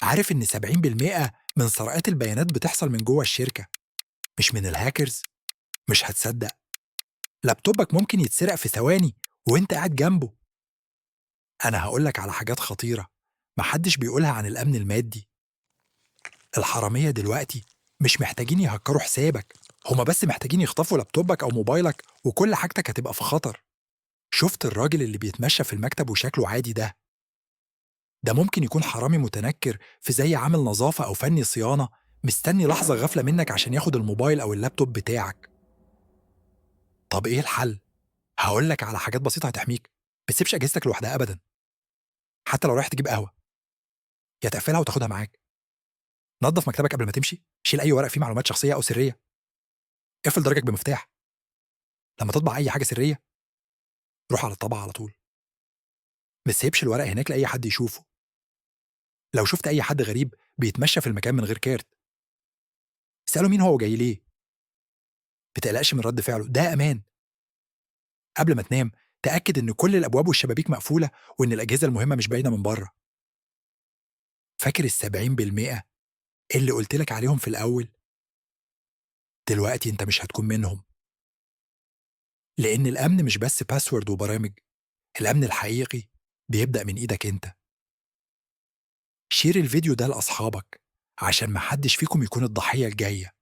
عارف إن 70% من سرقات البيانات بتحصل من جوه الشركة مش من الهاكرز؟ مش هتصدق، لابتوبك ممكن يتسرق في ثواني وإنت قاعد جنبه. أنا هقولك على حاجات خطيرة محدش بيقولها عن الأمن المادي. الحرامية دلوقتي مش محتاجين يهكروا حسابك، هما بس محتاجين يخطفوا لابتوبك أو موبايلك وكل حاجتك هتبقى في خطر. شفت الراجل اللي بيتمشى في المكتب وشكله عادي ده ممكن يكون حرامي متنكر في زي عامل نظافة أو فني صيانة، مستني لحظة غفلة منك عشان ياخد الموبايل أو اللابتوب بتاعك. طب إيه الحل؟ هقولك على حاجات بسيطة هتحميك. ما تسيبش أجهزتك لوحدها أبدا، حتى لو رايح تجيب قهوة يا تقفلها وتاخدها معاك. نظف مكتبك قبل ما تمشي، شيل أي ورق فيه معلومات شخصية أو سرية، اقفل درجك بمفتاح. لما تطبع أي حاجة سرية روح على الطبعة على طول، ما تسيبش الورق هناك لأي حد يشوفه. لو شفت أي حد غريب بيتمشى في المكان من غير كارت اسأله مين هو وجاي ليه. متقلقش من رد فعله، ده أمان. قبل ما تنام تأكد إن كل الأبواب والشبابيك مقفولة وإن الأجهزة المهمة مش باينة من بره. فاكر ال70% اللي قلت لك عليهم في الأول؟ دلوقتي أنت مش هتكون منهم، لأن الأمن مش بس باسورد وبرامج، الأمن الحقيقي بيبدأ من إيدك أنت. شير الفيديو ده لأصحابك عشان محدش فيكم يكون الضحية الجاية.